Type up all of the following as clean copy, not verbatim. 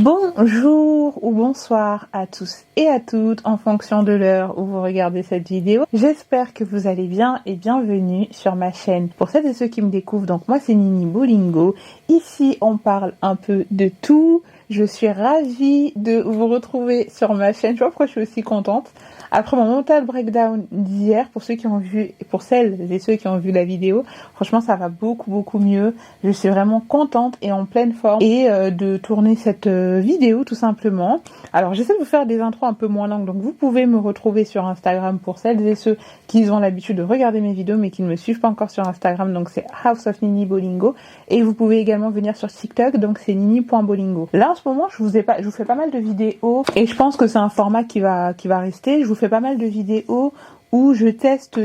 Bonjour ou bonsoir à tous et à toutes en fonction de l'heure où vous regardez cette vidéo. J'espère que vous allez bien et bienvenue sur ma chaîne. Pour celles et ceux qui me découvrent, donc moi c'est Nini Bolingo. Ici on parle un peu de tout. Je suis ravie de vous retrouver sur ma chaîne. Je sais pas pourquoi je suis aussi contente. Après mon mental breakdown d'hier, pour celles et ceux qui ont vu la vidéo, franchement ça va beaucoup mieux. Je suis vraiment contente et en pleine forme de tourner cette vidéo tout simplement. Alors j'essaie de vous faire des intros un peu moins longues, donc vous pouvez me retrouver sur Instagram pour celles et ceux qui ont l'habitude de regarder mes vidéos mais qui ne me suivent pas encore sur Instagram, donc c'est House of Nini Bolingo. Et vous pouvez également venir sur TikTok, donc c'est nini.bolingo. Là en ce moment je vous fais pas mal de vidéos et je pense que c'est un format qui va rester. Je vous fais pas mal de vidéos où je teste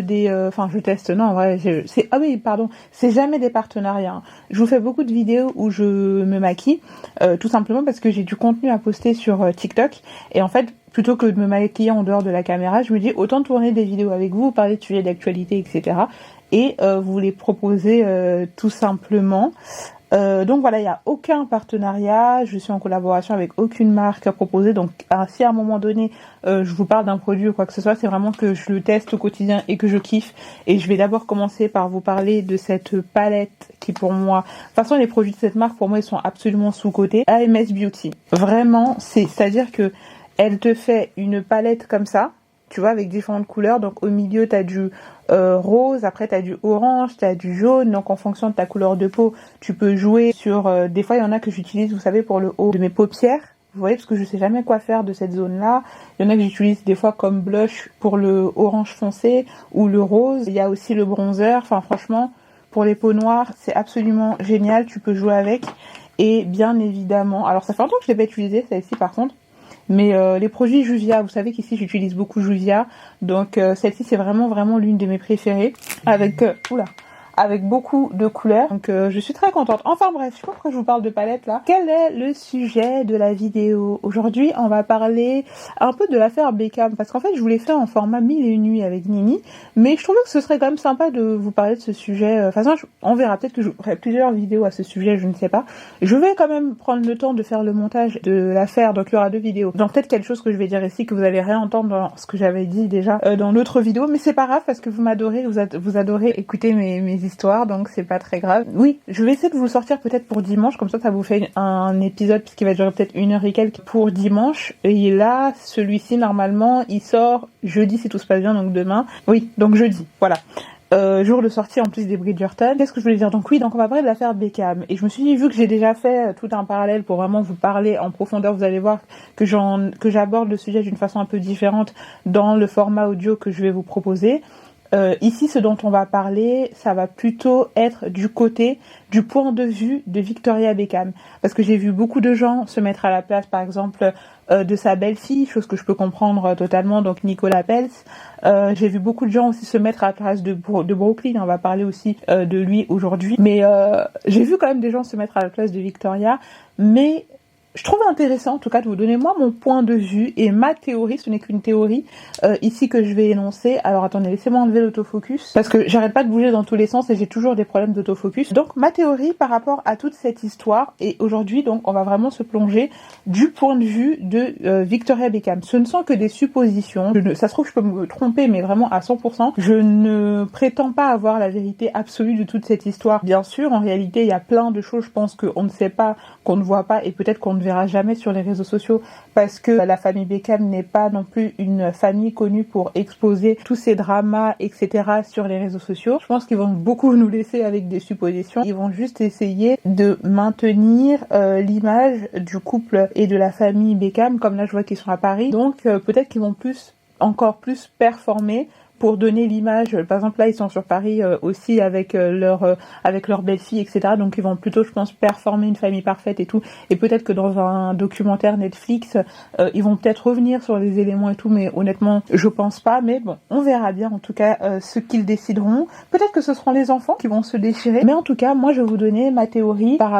c'est jamais des partenariats. Je vous fais beaucoup de vidéos où je me maquille, tout simplement parce que j'ai du contenu à poster sur TikTok et en fait, plutôt que de me maquiller en dehors de la caméra, je me dis autant tourner des vidéos avec vous, parler de sujets d'actualité, etc. et vous les proposer tout simplement. Donc voilà, il n'y a aucun partenariat, je suis en collaboration avec aucune marque à proposer, donc si à un moment donné je vous parle d'un produit ou quoi que ce soit, c'est vraiment que je le teste au quotidien et que je kiffe. Et je vais d'abord commencer par vous parler de cette palette qui pour moi, de toute façon les produits de cette marque pour moi ils sont absolument sous-cotés. AMS Beauty, vraiment c'est-à-dire que elle te fait une palette comme ça, tu vois, avec différentes couleurs. Donc au milieu t'as du rose, après t'as du orange, t'as du jaune, donc en fonction de ta couleur de peau tu peux jouer sur des fois il y en a que j'utilise, vous savez, pour le haut de mes paupières, vous voyez, parce que je sais jamais quoi faire de cette zone là. Il y en a que j'utilise des fois comme blush pour le orange foncé ou le rose. Il y a aussi le bronzer, enfin franchement pour les peaux noires c'est absolument génial, tu peux jouer avec. Et bien évidemment, alors ça fait longtemps que je l'ai pas utilisé celle-ci par contre, mais les produits Juvia, vous savez qu'ici j'utilise beaucoup Juvia, donc celle-ci c'est vraiment l'une de mes préférées, avec beaucoup de couleurs, donc je suis très contente. Enfin bref, je sais pas pourquoi je vous parle de palette là. Quel est le sujet de la vidéo? Aujourd'hui on va parler un peu de l'affaire Beckham, parce qu'en fait je voulais faire en format 1001 nuits avec Nini, mais je trouvais que ce serait quand même sympa de vous parler de ce sujet. De toute façon on verra, peut-être que je ferai plusieurs vidéos à ce sujet, je ne sais pas. Je vais quand même prendre le temps de faire le montage de l'affaire, donc il y aura 2 vidéos. Donc peut-être quelque chose que je vais dire ici que vous allez réentendre dans ce que j'avais dit déjà dans l'autre vidéo, mais c'est pas grave parce que vous m'adorez, vous adorez écouter mes histoires, donc c'est pas très grave. Oui, je vais essayer de vous le sortir peut-être pour dimanche, comme ça vous fait un épisode puisqu'il va durer peut-être 1 heure et quelques pour dimanche. Et là, celui-ci normalement il sort jeudi si tout se passe bien, donc demain. Oui, donc jeudi, voilà. Jour de sortie en plus des Bridgerton. Qu'est-ce que je voulais dire? Donc oui, donc on va parler de l'affaire Beckham. Et je me suis dit, vu que j'ai déjà fait tout un parallèle pour vraiment vous parler en profondeur, vous allez voir que j'aborde le sujet d'une façon un peu différente dans le format audio que je vais vous proposer. Ici, ce dont on va parler, ça va plutôt être du point de vue de Victoria Beckham. Parce que j'ai vu beaucoup de gens se mettre à la place, par exemple, de sa belle-fille, chose que je peux comprendre totalement, donc Nicolas Peltz. J'ai vu beaucoup de gens aussi se mettre à la place de Brooklyn, on va parler aussi de lui aujourd'hui. Mais j'ai vu quand même des gens se mettre à la place de Victoria, mais je trouve intéressant en tout cas de vous donner moi mon point de vue et ma théorie, ce n'est qu'une théorie ici que je vais énoncer. Alors attendez, laissez-moi enlever l'autofocus parce que j'arrête pas de bouger dans tous les sens et j'ai toujours des problèmes d'autofocus. Donc ma théorie par rapport à toute cette histoire, et aujourd'hui donc on va vraiment se plonger du point de vue de Victoria Beckham. Ce ne sont que des suppositions, ça se trouve je peux me tromper mais vraiment à 100%. Je ne prétends pas avoir la vérité absolue de toute cette histoire. Bien sûr, en réalité il y a plein de choses je pense qu'on ne sait pas, qu'on ne voit pas et peut-être qu'on ne verra jamais sur les réseaux sociaux parce que la famille Beckham n'est pas non plus une famille connue pour exposer tous ces dramas, etc. sur les réseaux sociaux. Je pense qu'ils vont beaucoup nous laisser avec des suppositions. Ils vont juste essayer de maintenir l'image du couple et de la famille Beckham, comme là je vois qu'ils sont à Paris. Donc peut-être qu'ils vont encore plus performer pour donner l'image. Par exemple là ils sont sur Paris aussi avec leur belle-fille, etc. Donc ils vont plutôt je pense performer une famille parfaite et tout, et peut-être que dans un documentaire Netflix ils vont peut-être revenir sur les éléments et tout, mais honnêtement je pense pas. Mais bon, on verra bien en tout cas ce qu'ils décideront. Peut-être que ce seront les enfants qui vont se déchirer, mais en tout cas moi je vais vous donner ma théorie par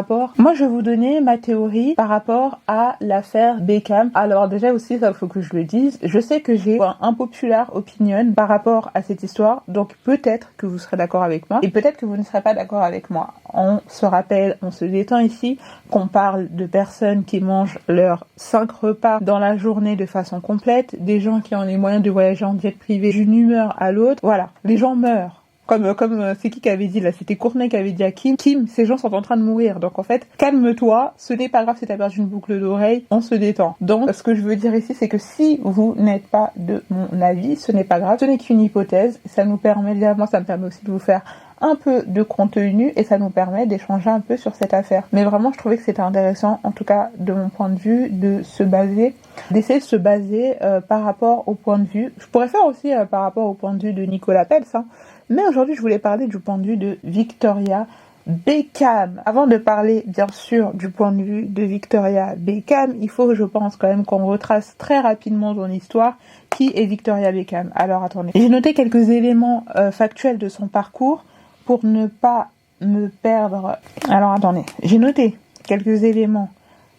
rapport à l'affaire Beckham. Alors déjà aussi ça faut que je le dise, je sais que j'ai un populaire opinion par rapport rapport à cette histoire, donc peut-être que vous serez d'accord avec moi, et peut-être que vous ne serez pas d'accord avec moi. On se rappelle, on se détend ici, qu'on parle de personnes qui mangent leurs 5 repas dans la journée de façon complète, des gens qui ont les moyens de voyager en jet privé d'une humeur à l'autre. Voilà, les gens meurent. Comme c'est qui avait dit là, c'était Courtney qui avait dit à Kim, ces gens sont en train de mourir. Donc en fait, calme-toi, ce n'est pas grave si t'as perdu une boucle d'oreille, on se détend. Donc ce que je veux dire ici, c'est que si vous n'êtes pas de mon avis, ce n'est pas grave, ce n'est qu'une hypothèse. Ça nous permet, moi ça me permet aussi de vous faire un peu de contenu et ça nous permet d'échanger un peu sur cette affaire. Mais vraiment, je trouvais que c'était intéressant, en tout cas de mon point de vue, d'essayer de se baser par rapport au point de vue. Je pourrais faire aussi par rapport au point de vue de Nicolas Pels, hein. Mais aujourd'hui, je voulais parler du point de vue de Victoria Beckham. Avant de parler, bien sûr, du point de vue de Victoria Beckham, il faut, je pense, quand même qu'on retrace très rapidement son histoire. Qui est Victoria Beckham? Alors, attendez. J'ai noté quelques éléments factuels de son parcours pour ne pas me perdre. Alors, attendez. J'ai noté quelques éléments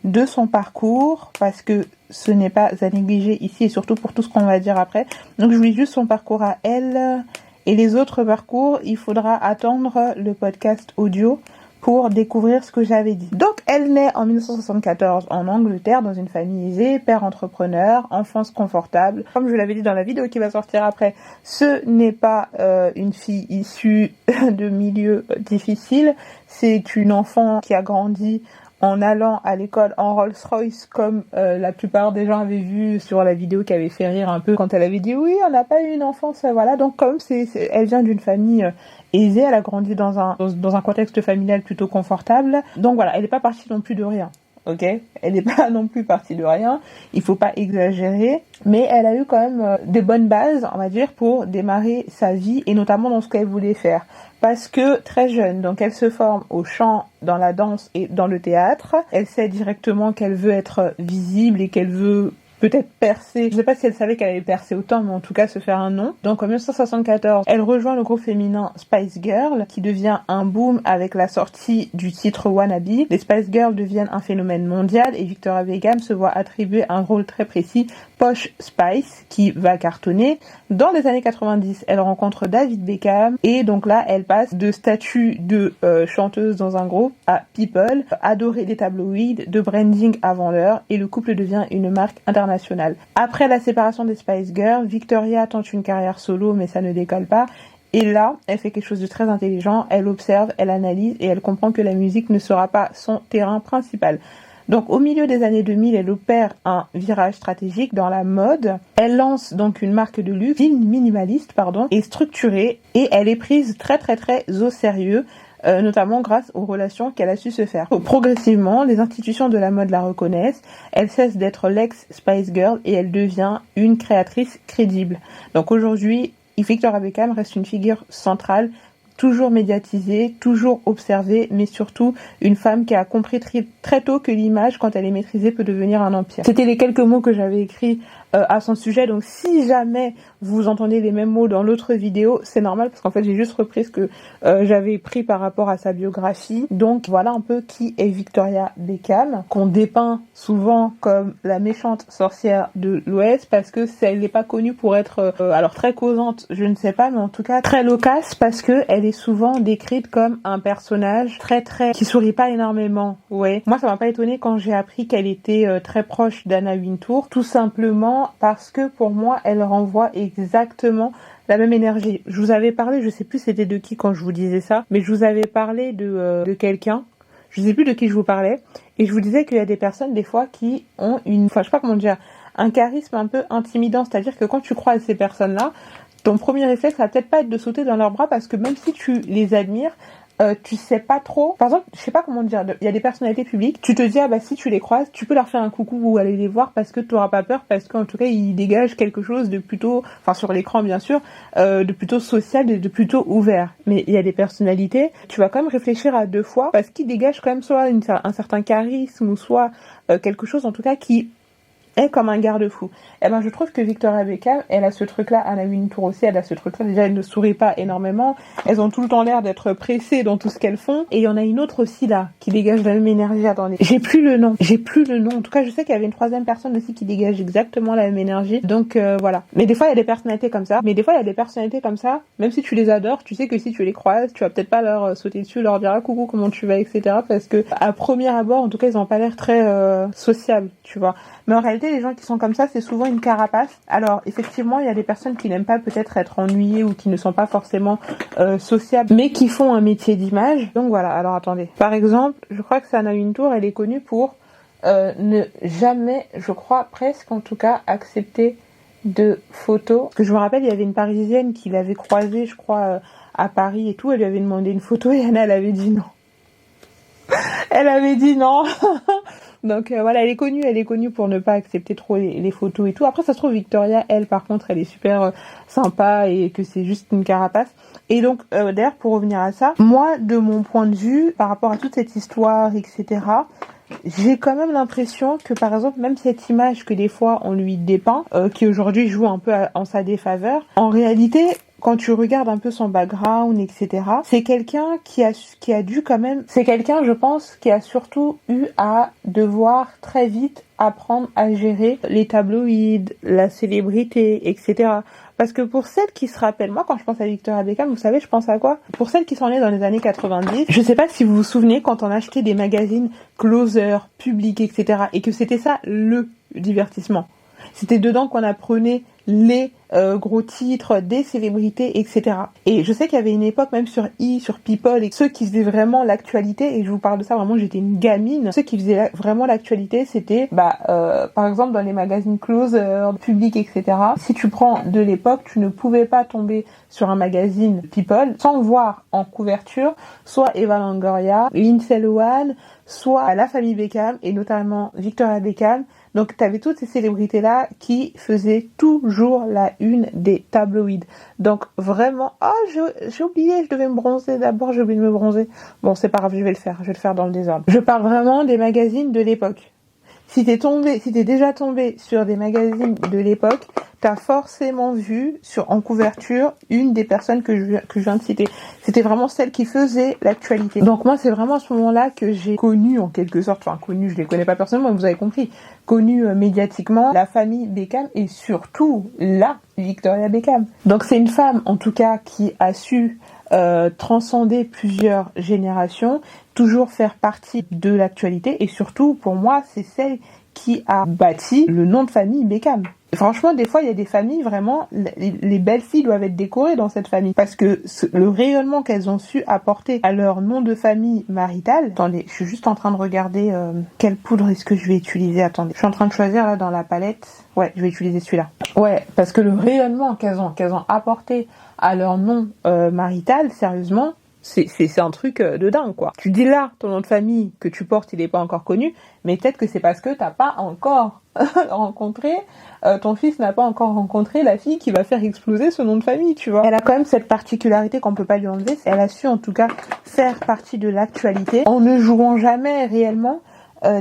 de son parcours parce que ce n'est pas à négliger ici et surtout pour tout ce qu'on va dire après. Donc, je voulais juste son parcours à elle. Et les autres parcours, il faudra attendre le podcast audio pour découvrir ce que j'avais dit. Donc, elle naît en 1974 en Angleterre, dans une famille aisée, père entrepreneur, enfance confortable. Comme je l'avais dit dans la vidéo qui va sortir après, ce n'est pas une fille issue de milieux difficiles. C'est une enfant qui a grandi en allant à l'école en Rolls-Royce, comme la plupart des gens avaient vu sur la vidéo qui avait fait rire un peu quand elle avait dit oui, on n'a pas eu une enfance, voilà. Donc comme elle vient d'une famille aisée, elle a grandi dans un contexte familial plutôt confortable. Donc voilà, elle n'est pas partie non plus de rien. Ok, elle n'est pas non plus partie de rien, il faut pas exagérer, mais elle a eu quand même des bonnes bases, on va dire, pour démarrer sa vie et notamment dans ce qu'elle voulait faire. Parce que très jeune, donc elle se forme au chant, dans la danse et dans le théâtre. Elle sait directement qu'elle veut être visible et qu'elle veut peut-être percer. Je sais pas si elle savait qu'elle allait percer autant, mais en tout cas se faire un nom. Donc en 1974, elle rejoint le groupe féminin Spice Girls, qui devient un boom avec la sortie du titre Wannabe. Les Spice Girls deviennent un phénomène mondial et Victoria Beckham se voit attribuer un rôle très précis, Posh Spice, qui va cartonner. Dans les années 90, elle rencontre David Beckham et donc là, elle passe de statut de chanteuse dans un groupe à People, adorée des tabloïds, de branding avant l'heure et le couple devient une marque internationale. Après la séparation des Spice Girls, Victoria tente une carrière solo mais ça ne décolle pas. Et là, elle fait quelque chose de très intelligent, elle observe, elle analyse et elle comprend que la musique ne sera pas son terrain principal. Donc au milieu des années 2000, elle opère un virage stratégique dans la mode. Elle lance donc une marque de luxe minimaliste, et structurée et elle est prise très au sérieux. Notamment grâce aux relations qu'elle a su se faire. Progressivement, les institutions de la mode la reconnaissent, elle cesse d'être l'ex-Spice Girl et elle devient une créatrice crédible. Donc aujourd'hui, Victoria Beckham reste une figure centrale, toujours médiatisée, toujours observée, mais surtout une femme qui a compris très tôt que l'image, quand elle est maîtrisée, peut devenir un empire. C'était les quelques mots que j'avais écrits à son sujet, donc si jamais vous entendez les mêmes mots dans l'autre vidéo, c'est normal parce qu'en fait j'ai juste repris ce que j'avais pris par rapport à sa biographie. Donc voilà un peu qui est Victoria Beckham, qu'on dépeint souvent comme la méchante sorcière de l'Ouest parce que elle n'est pas connue pour être alors très causante, je ne sais pas, mais en tout cas très loquace parce que elle est souvent décrite comme un personnage très qui sourit pas énormément. Ouais, moi ça m'a pas étonné quand j'ai appris qu'elle était très proche d'Anna Wintour, tout simplement parce que pour moi elle renvoie exactement la même énergie. Je vous avais parlé, je sais plus c'était de qui quand je vous disais ça, mais je vous avais parlé de quelqu'un, je sais plus de qui je vous parlais, et je vous disais qu'il y a des personnes des fois qui ont je sais pas comment dire, un charisme un peu intimidant, c'est-à-dire que quand tu croises ces personnes-là, ton premier réflexe va peut-être pas être de sauter dans leurs bras parce que même si tu les admires, tu sais pas trop. Par exemple, je sais pas comment dire, il y a des personnalités publiques, tu te dis ah bah si tu les croises, tu peux leur faire un coucou ou aller les voir parce que tu auras pas peur parce qu'en tout cas ils dégagent quelque chose de plutôt, enfin sur l'écran bien sûr, de plutôt social, de plutôt ouvert. Mais il y a des personnalités, tu vas quand même réfléchir à deux fois parce qu'ils dégagent quand même soit un certain charisme ou soit quelque chose en tout cas qui est comme un garde-fou. Et ben je trouve que Victoria Beckham, elle a ce truc-là, Anna Wintour aussi, elle a ce truc-là. Déjà, elle ne sourit pas énormément. Elles ont tout le temps l'air d'être pressées dans tout ce qu'elles font. Et il y en a une autre aussi là, qui dégage la même énergie. Attendez, j'ai plus le nom. En tout cas, je sais qu'il y avait une troisième personne aussi qui dégage exactement la même énergie. Donc voilà. Mais des fois, il y a des personnalités comme ça. Même si tu les adores, tu sais que si tu les croises, tu vas peut-être pas leur sauter dessus, leur dire ah, coucou, comment tu vas, etc. Parce que à premier abord, en tout cas, ils ont pas l'air très sociables, tu vois. Mais en réalité, les gens qui sont comme ça, c'est souvent une carapace. Alors, effectivement, il y a des personnes qui n'aiment pas peut-être être ennuyées ou qui ne sont pas forcément sociables, mais qui font un métier d'image. Donc voilà, alors attendez. Par exemple, je crois que Anna Wintour, elle est connue pour ne jamais, je crois presque en tout cas, accepter de photos. Parce que je me rappelle, il y avait une Parisienne qui l'avait croisée, je crois, à Paris et tout. Elle lui avait demandé une photo et Anna, elle avait dit non. Elle avait dit non. Donc voilà, elle est connue pour ne pas accepter trop les photos et tout. Après, ça se trouve, Victoria, elle, par contre, elle est super sympa et que c'est juste une carapace. Et donc, d'ailleurs, pour revenir à ça, moi, de mon point de vue, par rapport à toute cette histoire, etc., j'ai quand même l'impression que, par exemple, même cette image que des fois on lui dépeint, qui aujourd'hui joue un peu en sa défaveur, en réalité, quand tu regardes un peu son background, etc., c'est quelqu'un qui a dû quand même, c'est quelqu'un, je pense, qui a surtout eu à devoir très vite apprendre à gérer les tabloïds, la célébrité, etc. Parce que pour celles qui se rappellent, moi quand je pense à Victoria Beckham, vous savez je pense à quoi? Pour celles qui sont nées dans les années 90, je sais pas si vous vous souvenez quand on achetait des magazines Closer, Public, etc. et que c'était ça le divertissement. C'était dedans qu'on apprenait les gros titres des célébrités, etc. Et je sais qu'il y avait une époque même sur sur People, et ceux qui faisaient vraiment l'actualité, et je vous parle de ça vraiment, j'étais une gamine, ceux qui faisaient vraiment l'actualité, c'était par exemple dans les magazines Closer, Public, etc. Si tu prends de l'époque, tu ne pouvais pas tomber sur un magazine People sans voir en couverture soit Eva Longoria, Lindsay Lohan, soit la famille Beckham, et notamment Victoria Beckham. Donc, t'avais toutes ces célébrités-là qui faisaient toujours la une des tabloïds. Donc, vraiment, j'ai oublié, je devais me bronzer d'abord, j'ai oublié de me bronzer. Bon, c'est pas grave, je vais le faire dans le désordre. Je parle vraiment des magazines de l'époque. Si t'es déjà tombé sur des magazines de l'époque, t'as forcément vu en couverture une des personnes que je viens de citer. C'était vraiment celle qui faisait l'actualité. Donc moi, c'est vraiment à ce moment-là que j'ai connu, en quelque sorte, je les connais pas personnellement, mais vous avez compris, connu médiatiquement la famille Beckham et surtout la Victoria Beckham. Donc c'est une femme, en tout cas, qui a su transcender plusieurs générations, toujours faire partie de l'actualité, et surtout, pour moi, c'est celle qui a bâti le nom de famille Beckham. Franchement, des fois, il y a des familles, vraiment, les belles filles doivent être décorées dans cette famille. Parce que le rayonnement qu'elles ont su apporter à leur nom de famille marital... Attendez, je suis juste en train de regarder quelle poudre est-ce que je vais utiliser. Attendez, je suis en train de choisir là dans la palette. Ouais, je vais utiliser celui-là. Ouais, parce que le rayonnement qu'elles ont apporté à leur nom marital, sérieusement... C'est un truc de dingue, quoi. Tu dis là, ton nom de famille que tu portes, il est pas encore connu, mais peut-être que c'est parce que t'as pas encore rencontré, ton fils n'a pas encore rencontré la fille qui va faire exploser ce nom de famille, tu vois. Elle a quand même cette particularité qu'on peut pas lui enlever, elle a su en tout cas faire partie de l'actualité en ne jouant jamais réellement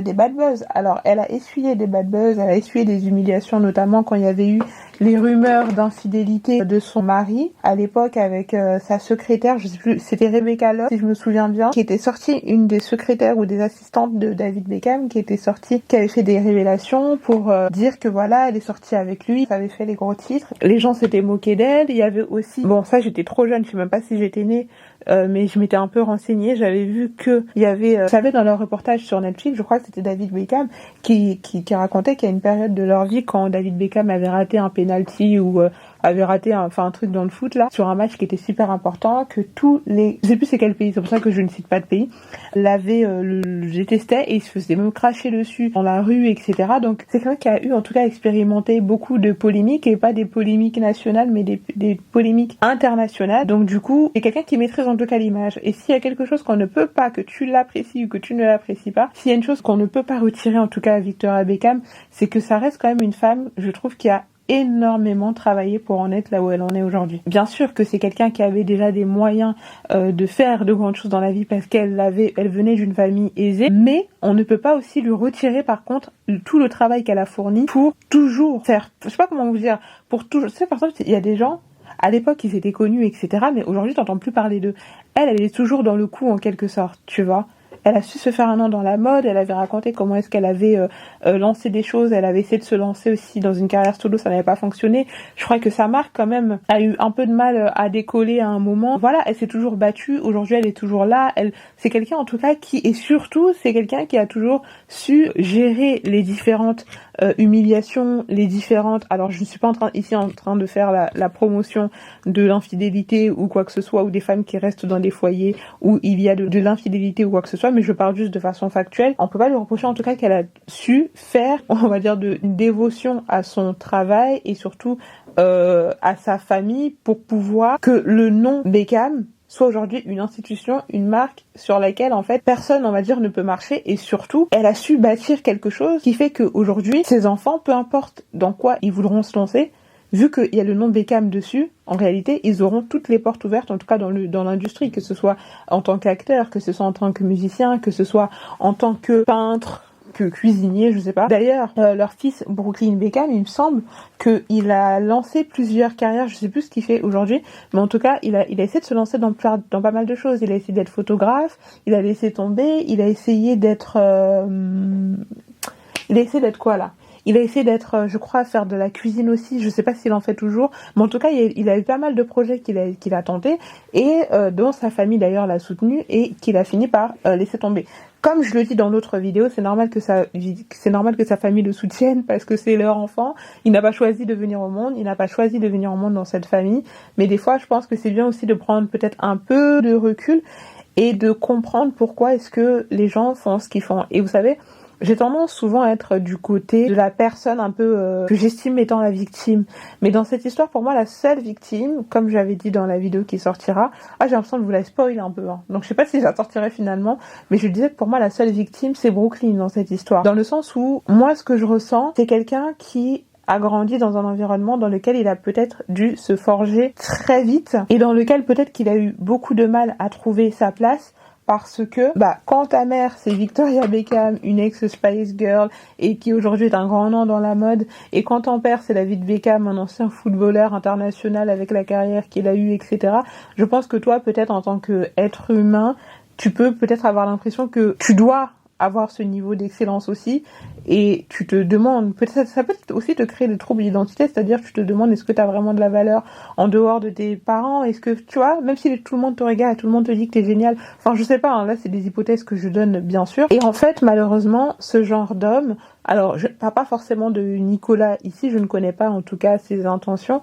des bad buzz. Alors, elle a essuyé des bad buzz, elle a essuyé des humiliations, notamment quand il y avait eu les rumeurs d'infidélité de son mari, à l'époque avec sa secrétaire, je sais plus, c'était Rebecca Love, si je me souviens bien, qui était sortie, une des secrétaires ou des assistantes de David Beckham, qui était sortie, qui avait fait des révélations pour dire que voilà, elle est sortie avec lui, ça avait fait les gros titres. Les gens s'étaient moqués d'elle, il y avait aussi, bon ça j'étais trop jeune, je sais même pas si j'étais née, mais je m'étais un peu renseignée, j'avais vu que il y avait, vous savez, dans leur reportage sur Netflix, je crois que c'était David Beckham qui racontait qu'il y a une période de leur vie quand David Beckham avait raté un penalty ou avait raté un truc dans le foot là, sur un match qui était super important, que tous les, je sais plus c'est quel pays, c'est pour ça que je ne cite pas de pays, le détestait et il se faisait même cracher dessus dans la rue, etc. Donc c'est quelqu'un qui a eu en tout cas expérimenté beaucoup de polémiques, et pas des polémiques nationales mais des polémiques internationales. Donc du coup c'est quelqu'un qui maîtrise en tout cas l'image, et s'il y a quelque chose qu'on ne peut pas, que tu l'apprécies ou que tu ne l'apprécies pas, s'il y a une chose qu'on ne peut pas retirer en tout cas à Victoria Beckham, c'est que ça reste quand même une femme, je trouve, qui a énormément travaillé pour en être là où elle en est aujourd'hui. Bien sûr que c'est quelqu'un qui avait déjà des moyens de faire de grandes choses dans la vie parce elle venait d'une famille aisée, mais on ne peut pas aussi lui retirer par contre tout le travail qu'elle a fourni pour toujours faire, je sais pas comment vous dire, pour toujours, tu sais par exemple il y a des gens, à l'époque ils étaient connus etc, mais aujourd'hui t'entends plus parler d'eux. Elle est toujours dans le coup en quelque sorte, tu vois. Elle a su se faire un nom dans la mode, elle avait raconté comment est-ce qu'elle avait lancé des choses, elle avait essayé de se lancer aussi dans une carrière solo, ça n'avait pas fonctionné. Je crois que sa marque quand même a eu un peu de mal à décoller à un moment. Voilà, elle s'est toujours battue, aujourd'hui elle est toujours là, c'est quelqu'un en tout cas et surtout c'est quelqu'un qui a toujours su gérer les différentes humiliations, les différentes... Alors je ne suis pas ici en train de faire la promotion de l'infidélité ou quoi que ce soit, ou des femmes qui restent dans des foyers où il y a de l'infidélité ou quoi que ce soit, mais je parle juste de façon factuelle. On peut pas lui reprocher en tout cas qu'elle a su faire, on va dire, une dévotion à son travail et surtout à sa famille pour pouvoir que le nom Beckham soit aujourd'hui une institution, une marque sur laquelle en fait personne, on va dire, ne peut marcher, et surtout elle a su bâtir quelque chose qui fait qu'aujourd'hui ses enfants, peu importe dans quoi ils voudront se lancer, vu qu'il y a le nom Beckham dessus, en réalité, ils auront toutes les portes ouvertes, en tout cas dans l'industrie, que ce soit en tant qu'acteur, que ce soit en tant que musicien, que ce soit en tant que peintre, que cuisinier, je sais pas. D'ailleurs, leur fils Brooklyn Beckham, il me semble qu'il a lancé plusieurs carrières, je sais plus ce qu'il fait aujourd'hui, mais en tout cas, il a essayé de se lancer dans pas mal de choses. Il a essayé d'être photographe, il a laissé tomber, il a essayé d'être... Il a essayé d'être quoi là ? Il a essayé d'être, je crois, faire de la cuisine aussi. Je sais pas s'il en fait toujours, mais en tout cas, il a eu pas mal de projets qu'il a tenté et dont sa famille d'ailleurs l'a soutenu et qu'il a fini par laisser tomber. Comme je le dis dans l'autre vidéo, c'est normal que sa famille le soutienne parce que c'est leur enfant. Il n'a pas choisi de venir au monde, il n'a pas choisi de venir au monde dans cette famille. Mais des fois, je pense que c'est bien aussi de prendre peut-être un peu de recul et de comprendre pourquoi est-ce que les gens font ce qu'ils font. Et vous savez, j'ai tendance souvent à être du côté de la personne un peu que j'estime étant la victime. Mais dans cette histoire, pour moi, la seule victime, comme j'avais dit dans la vidéo qui sortira, j'ai l'impression de vous la spoil un peu. Hein. Donc je sais pas si je la sortirai finalement, mais je disais que pour moi, la seule victime, c'est Brooklyn dans cette histoire. Dans le sens où, moi, ce que je ressens, c'est quelqu'un qui a grandi dans un environnement dans lequel il a peut-être dû se forger très vite et dans lequel peut-être qu'il a eu beaucoup de mal à trouver sa place. Parce que, quand ta mère, c'est Victoria Beckham, une ex-Spice Girl, et qui aujourd'hui est un grand nom dans la mode, et quand ton père, c'est David Beckham, un ancien footballeur international avec la carrière qu'il a eue, etc., je pense que toi, peut-être en tant qu'être humain, tu peux peut-être avoir l'impression que tu dois avoir ce niveau d'excellence aussi, et tu te demandes, peut-être ça peut aussi te créer des troubles d'identité, c'est-à-dire tu te demandes est-ce que tu as vraiment de la valeur en dehors de tes parents, est-ce que tu vois, même si tout le monde te regarde, tout le monde te dit que t'es génial, enfin je sais pas, hein, là c'est des hypothèses que je donne bien sûr, et en fait malheureusement ce genre d'homme, alors je parle pas forcément de Nicolas ici, je ne connais pas en tout cas ses intentions,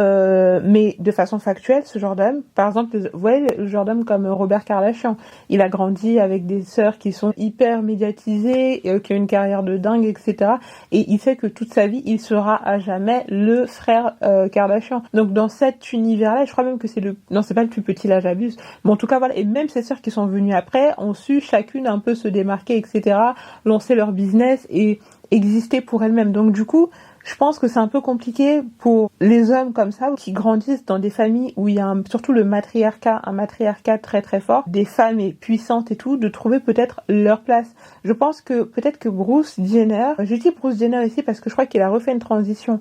mais de façon factuelle, ce genre d'homme, par exemple, vous voyez le genre d'homme comme Robert Kardashian, il a grandi avec des sœurs qui sont hyper médiatisées, qui ont une carrière de dingue, etc. Et il sait que toute sa vie, il sera à jamais le frère Kardashian. Donc dans cet univers-là, je crois même que non, c'est pas le plus petit, là j'abuse, mais en tout cas voilà, et même ces sœurs qui sont venues après ont su chacune un peu se démarquer, etc., lancer leur business et exister pour elles-mêmes. Donc du coup, je pense que c'est un peu compliqué pour les hommes comme ça, qui grandissent dans des familles où il y a surtout un matriarcat très très fort, des femmes puissantes et tout, de trouver peut-être leur place. Je pense que peut-être que Bruce Jenner, je dis Bruce Jenner ici parce que je crois qu'il a refait une transition,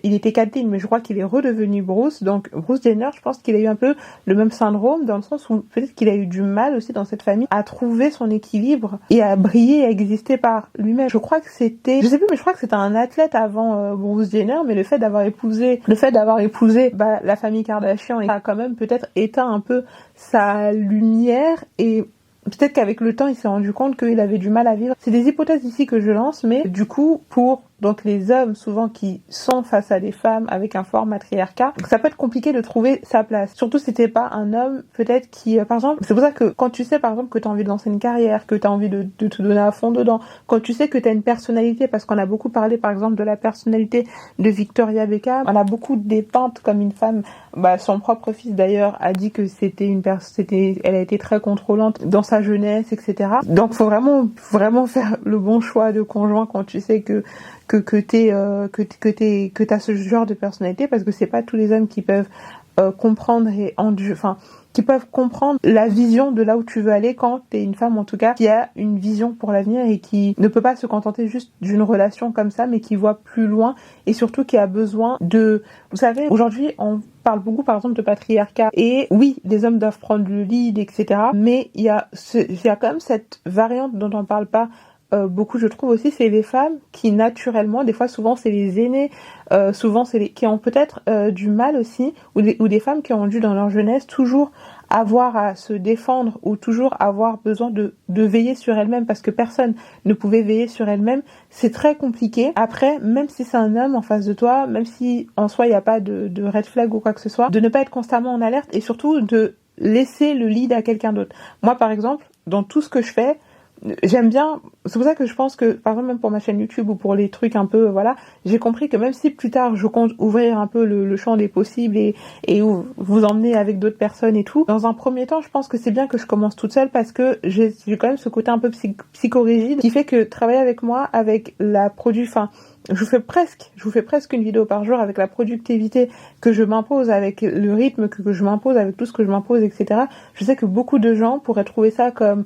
il était Kathleen, mais je crois qu'il est redevenu Bruce, donc Bruce Jenner, je pense qu'il a eu un peu le même syndrome, dans le sens où peut-être qu'il a eu du mal aussi dans cette famille à trouver son équilibre et à briller, à exister par lui-même. Je crois que c'était, je sais plus, mais je crois que c'était un athlète avant Bruce Jenner, mais le fait d'avoir épousé la famille Kardashian a quand même peut-être éteint un peu sa lumière, et peut-être qu'avec le temps il s'est rendu compte qu'il avait du mal à vivre. C'est des hypothèses ici que je lance, mais du coup pour donc les hommes souvent qui sont face à des femmes avec un fort matriarcat, ça peut être compliqué de trouver sa place. Surtout si t'es pas un homme peut-être qui, par exemple, c'est pour ça que quand tu sais par exemple que t'as envie de lancer une carrière, que t'as envie de te donner à fond dedans, quand tu sais que t'as une personnalité, parce qu'on a beaucoup parlé par exemple de la personnalité de Victoria Beckham, on a beaucoup dépeinte comme une femme, son propre fils d'ailleurs a dit que elle a été très contrôlante dans sa jeunesse, etc. Donc faut vraiment faire le bon choix de conjoint quand tu sais que que t'as ce genre de personnalité, parce que c'est pas tous les hommes qui peuvent comprendre qui peuvent comprendre la vision de là où tu veux aller quand t'es une femme, en tout cas, qui a une vision pour l'avenir et qui ne peut pas se contenter juste d'une relation comme ça, mais qui voit plus loin et surtout qui a besoin de... Vous savez, aujourd'hui, on parle beaucoup, par exemple, de patriarcat. Et oui, les hommes doivent prendre le lead, etc. Mais il y a quand même cette variante dont on parle pas beaucoup, je trouve aussi, c'est les femmes qui naturellement, des fois, souvent c'est les aînés, souvent c'est qui ont peut-être du mal aussi, ou des femmes qui ont dû dans leur jeunesse toujours avoir à se défendre ou toujours avoir besoin de veiller sur elles-mêmes parce que personne ne pouvait veiller sur elles-mêmes. C'est très compliqué. Après, même si c'est un homme en face de toi, même si en soi il n'y a pas de red flag ou quoi que ce soit, de ne pas être constamment en alerte et surtout de laisser le lead à quelqu'un d'autre. Moi, par exemple, dans tout ce que je fais, j'aime bien, c'est pour ça que je pense que, par exemple, même pour ma chaîne YouTube ou pour les trucs un peu, voilà, j'ai compris que même si plus tard je compte ouvrir un peu le champ des possibles et vous emmener avec d'autres personnes et tout, dans un premier temps, je pense que c'est bien que je commence toute seule parce que j'ai quand même ce côté un peu psychorigide qui fait que travailler avec moi, avec la je vous fais presque une vidéo par jour avec la productivité que je m'impose, avec le rythme que je m'impose, avec tout ce que je m'impose, etc. Je sais que beaucoup de gens pourraient trouver ça comme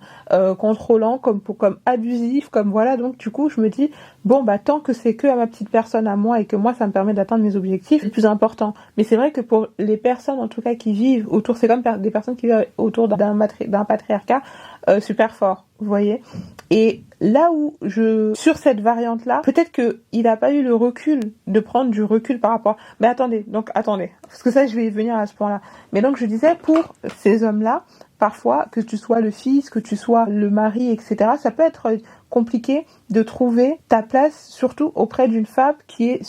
contrôlant, comme abusif, comme voilà. Donc du coup, je me dis bon bah tant que c'est que à ma petite personne, à moi, et que moi ça me permet d'atteindre mes objectifs, c'est le plus important. Mais c'est vrai que pour les personnes en tout cas qui vivent autour, c'est comme des personnes qui vivent autour d'un patriarcat super fort, vous voyez. Et là où sur cette variante-là, peut-être que il a pas eu le recul de prendre du recul par rapport. Mais attendez, parce que ça, je vais y venir à ce point-là. Mais donc je disais, pour ces hommes-là, parfois, que tu sois le fils, que tu sois le mari, etc., ça peut être compliqué de trouver ta place, surtout auprès d'une femme qui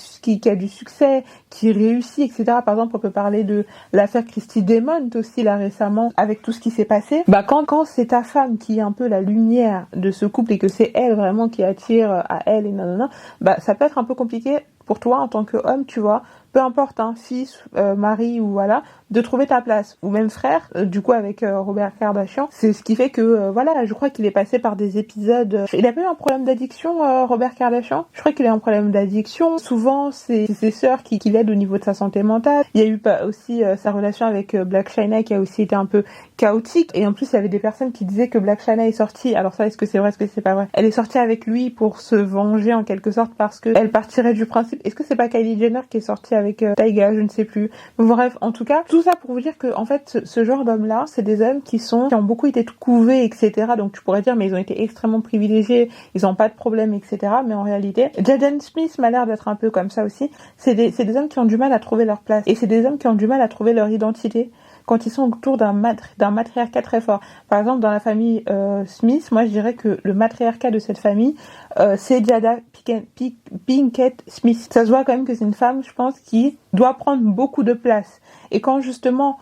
a du succès, qui réussit, etc. Par exemple, on peut parler de l'affaire Christy Damon aussi là récemment, avec tout ce qui s'est passé. Bah quand c'est ta femme qui est un peu la lumière de ce couple et que c'est elle vraiment qui attire à elle et nanana, bah ça peut être un peu compliqué pour toi en tant qu'homme, tu vois, peu importe, fils, mari ou voilà, de trouver ta place, ou même frère, du coup avec Robert Kardashian. C'est ce qui fait que, voilà, je crois qu'il est passé par des épisodes... Il a pas eu un problème d'addiction, Robert Kardashian. Je crois qu'il a un problème d'addiction. Souvent, c'est ses sœurs qui l'aident au niveau de sa santé mentale. Il y a eu aussi sa relation avec Blac Chyna qui a aussi été un peu chaotique. Et en plus, il y avait des personnes qui disaient que Blac Chyna est sortie. Alors ça, est-ce que c'est vrai, est-ce que c'est pas vrai? Elle est sortie avec lui pour se venger en quelque sorte parce que elle partirait du principe... Est-ce que c'est pas Kylie Jenner qui est sortie avec Tyga, je ne sais plus. Bref, en tout cas, tout ça pour vous dire que en fait, ce genre d'hommes-là, c'est des hommes qui ont beaucoup été couvés, etc. Donc tu pourrais dire, mais ils ont été extrêmement privilégiés, ils ont pas de problème, etc. Mais en réalité, Jaden Smith m'a l'air d'être un peu comme ça aussi. C'est des hommes qui ont du mal à trouver leur place. Et c'est des hommes qui ont du mal à trouver leur identité quand ils sont autour d'un matriarcat très fort. Par exemple, dans la famille Smith, moi je dirais que le matriarcat de cette famille, c'est Jada Pinkett Smith. Ça se voit quand même que c'est une femme, je pense, qui doit prendre beaucoup de place. Et quand justement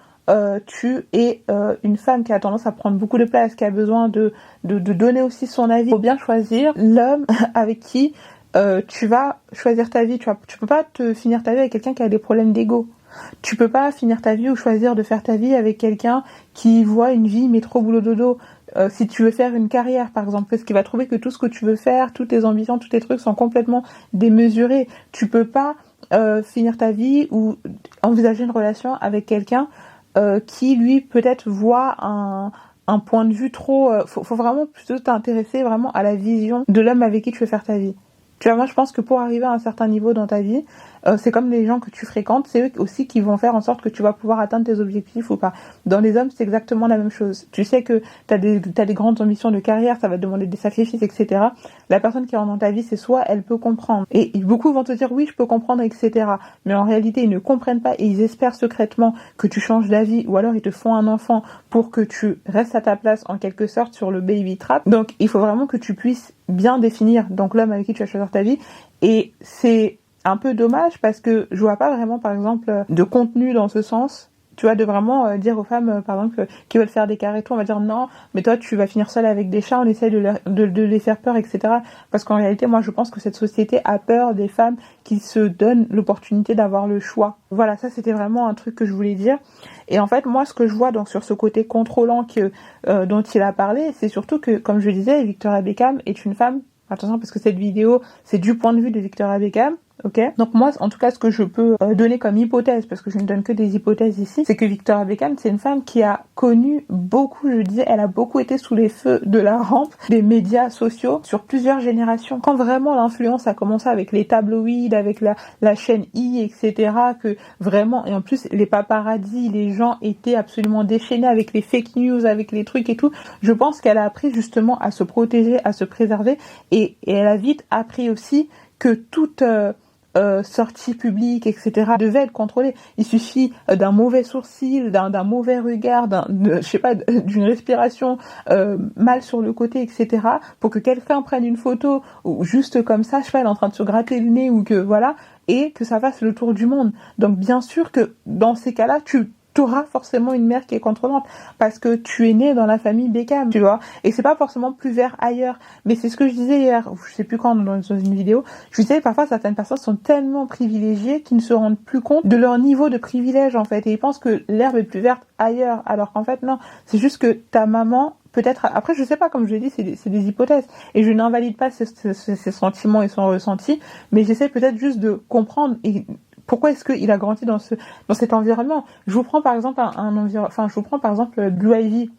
tu es une femme qui a tendance à prendre beaucoup de place, qui a besoin de donner aussi son avis, il faut bien choisir l'homme avec qui tu vas choisir ta vie. Tu peux pas finir ta vie avec quelqu'un qui a des problèmes d'ego. Tu peux pas finir ta vie ou choisir de faire ta vie avec quelqu'un qui voit une vie métro boulot dodo. Si tu veux faire une carrière par exemple, parce qu'il va trouver que tout ce que tu veux faire, toutes tes ambitions, tous tes trucs sont complètement démesurés. Tu peux pas finir ta vie ou envisager une relation avec quelqu'un qui lui peut-être voit un point de vue trop... faut vraiment plutôt t'intéresser vraiment à la vision de l'homme avec qui tu veux faire ta vie. Tu vois, moi je pense que pour arriver à un certain niveau dans ta vie, c'est comme les gens que tu fréquentes, c'est eux aussi qui vont faire en sorte que tu vas pouvoir atteindre tes objectifs ou pas. Dans les hommes, c'est exactement la même chose. Tu sais que t'as des grandes ambitions de carrière, ça va te demander des sacrifices, etc. La personne qui rentre dans ta vie, c'est soit elle peut comprendre. Et beaucoup vont te dire oui, je peux comprendre, etc. Mais en réalité, ils ne comprennent pas et ils espèrent secrètement que tu changes d'avis ou alors ils te font un enfant pour que tu restes à ta place en quelque sorte sur le baby trap. Donc, il faut vraiment que tu puisses bien définir donc l'homme avec qui tu vas choisir ta vie. Et c'est un peu dommage parce que je vois pas vraiment par exemple de contenu dans ce sens, tu vois, de vraiment dire aux femmes par exemple qui veulent faire des carrés et tout, on va dire non mais toi tu vas finir seule avec des chats, on essaie de les faire peur, etc. Parce qu'en réalité moi je pense que cette société a peur des femmes qui se donnent l'opportunité d'avoir le choix. Voilà, ça c'était vraiment un truc que je voulais dire. Et en fait moi ce que je vois donc sur ce côté contrôlant dont il a parlé, c'est surtout que comme je disais, Victoria Beckham est une femme attention parce que cette vidéo, c'est du point de vue de Victoria Beckham. Ok. Donc moi, en tout cas, ce que je peux donner comme hypothèse, parce que je ne donne que des hypothèses ici, c'est que Victoria Beckham, c'est une femme qui a connu beaucoup, je disais, elle a beaucoup été sous les feux de la rampe des médias sociaux sur plusieurs générations. Quand vraiment l'influence a commencé avec les tabloïds, avec la chaîne I, etc., que vraiment, et en plus les paparazzis, les gens étaient absolument déchaînés avec les fake news, avec les trucs et tout, je pense qu'elle a appris justement à se protéger, à se préserver, et elle a vite appris aussi que toute sortie publique, etc., devait être contrôlée. Il suffit d'un mauvais sourcil, d'un mauvais regard, je sais pas, d'une respiration mal sur le côté, etc., pour que quelqu'un prenne une photo ou juste comme ça, je sais pas, elle est en train de se gratter le nez ou que voilà, et que ça fasse le tour du monde. Donc bien sûr que dans ces cas-là, tu auras forcément une mère qui est contrôlante parce que tu es né dans la famille Beckham, tu vois, et c'est pas forcément plus vert ailleurs, mais c'est ce que je disais hier, je sais plus quand, dans une vidéo, je disais parfois certaines personnes sont tellement privilégiées qu'ils ne se rendent plus compte de leur niveau de privilège en fait, et ils pensent que l'herbe est plus verte ailleurs, alors qu'en fait non, c'est juste que ta maman peut-être, après je sais pas, comme je l'ai dit, c'est des hypothèses, et je n'invalide pas ses sentiments et son ressenti, mais j'essaie peut-être juste de comprendre et pourquoi est-ce qu'il a grandi dans cet environnement. Je vous prends par exemple Blue Ivy.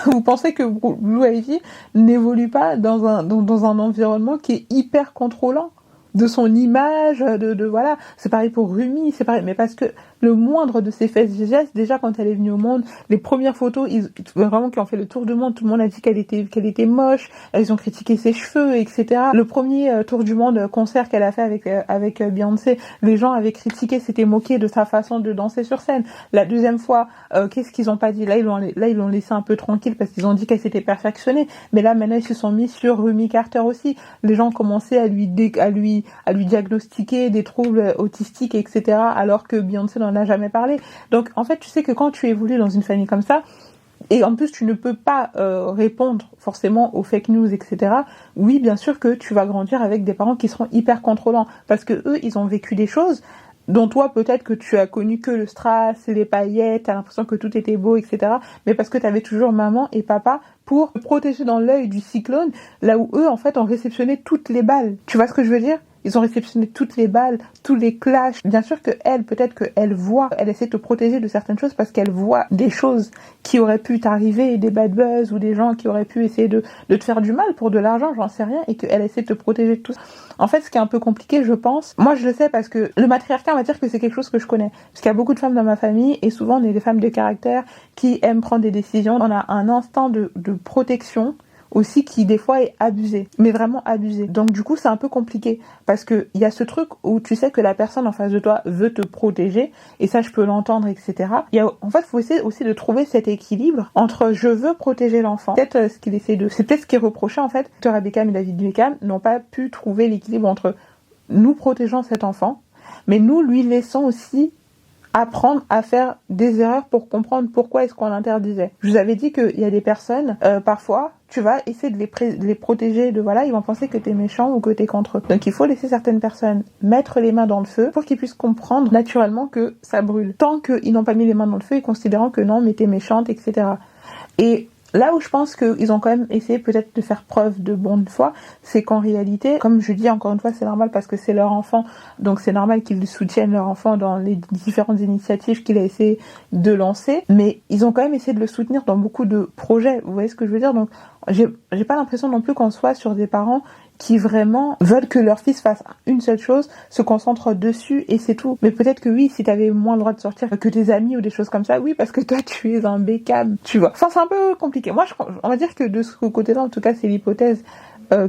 Vous pensez que Blue Ivy n'évolue pas dans un environnement qui est hyper contrôlant de son image, voilà. C'est pareil pour Rumi, c'est pareil, mais parce que le moindre de ses faits et gestes, déjà quand elle est venue au monde, les premières photos, vraiment qui ont fait le tour du monde, tout le monde a dit qu'elle était moche, ils ont critiqué ses cheveux, etc. Le premier tour du monde concert qu'elle a fait avec Beyoncé, les gens avaient critiqué, s'étaient moqués de sa façon de danser sur scène. La deuxième fois, qu'est-ce qu'ils ont pas dit? Là, ils l'ont laissé un peu tranquille parce qu'ils ont dit qu'elle s'était perfectionnée. Mais là, maintenant, ils se sont mis sur Rumi Carter aussi. Les gens ont commencé à lui diagnostiquer des troubles autistiques, etc. alors que Beyoncé n'en a jamais parlé. Donc, en fait, tu sais que quand tu évolues dans une famille comme ça, et en plus tu ne peux pas répondre forcément aux fake news, etc. Oui, bien sûr que tu vas grandir avec des parents qui seront hyper contrôlants, parce que eux, ils ont vécu des choses dont toi, peut-être que tu as connu que le strass, les paillettes, t'as l'impression que tout était beau, etc. Mais parce que t'avais toujours maman et papa pour te protéger dans l'œil du cyclone, là où eux, en fait, ont réceptionné toutes les balles. Tu vois ce que je veux dire? Ils ont réceptionné toutes les balles, tous les clashs. Bien sûr que elle, peut-être qu'elle voit, elle essaie de te protéger de certaines choses parce qu'elle voit des choses qui auraient pu t'arriver, des bad buzz ou des gens qui auraient pu essayer de te faire du mal pour de l'argent, j'en sais rien, et qu'elle essaie de te protéger de tout ça. En fait, ce qui est un peu compliqué, je pense, moi je le sais parce que le matriarcat, on va dire que c'est quelque chose que je connais. Parce qu'il y a beaucoup de femmes dans ma famille et souvent on est des femmes de caractère qui aiment prendre des décisions. On a un instinct de protection aussi qui des fois est abusé, mais vraiment abusé. Donc du coup c'est un peu compliqué parce que il y a ce truc où tu sais que la personne en face de toi veut te protéger, et ça je peux l'entendre, etc. En fait faut essayer aussi de trouver cet équilibre entre je veux protéger l'enfant, peut-être c'est peut-être ce qui est reproché en fait. Victoria Beckham et David Beckham n'ont pas pu trouver l'équilibre entre nous protégeons cet enfant, mais nous lui laissons aussi apprendre à faire des erreurs pour comprendre pourquoi est-ce qu'on l'interdisait. Je vous avais dit qu'il y a des personnes, parfois, tu vas essayer de les protéger de voilà, ils vont penser que t'es méchant ou que t'es contre eux. Donc il faut laisser certaines personnes mettre les mains dans le feu pour qu'ils puissent comprendre naturellement que ça brûle. Tant qu'ils n'ont pas mis les mains dans le feu et considérant que non, mais t'es méchante, etc. Et là où je pense qu'ils ont quand même essayé peut-être de faire preuve de bonne foi, c'est qu'en réalité, comme je dis encore une fois, c'est normal parce que c'est leur enfant, donc c'est normal qu'ils soutiennent leur enfant dans les différentes initiatives qu'il a essayé de lancer, mais ils ont quand même essayé de le soutenir dans beaucoup de projets, vous voyez ce que je veux dire? Donc j'ai pas l'impression non plus qu'on soit sur des parents qui vraiment veulent que leur fils fasse une seule chose, se concentre dessus et c'est tout. Mais peut-être que oui, si t'avais moins le droit de sortir que tes amis ou des choses comme ça, oui, parce que toi tu es un Beckham, tu vois. Enfin c'est un peu compliqué. Moi on va dire que de ce côté-là, en tout cas c'est l'hypothèse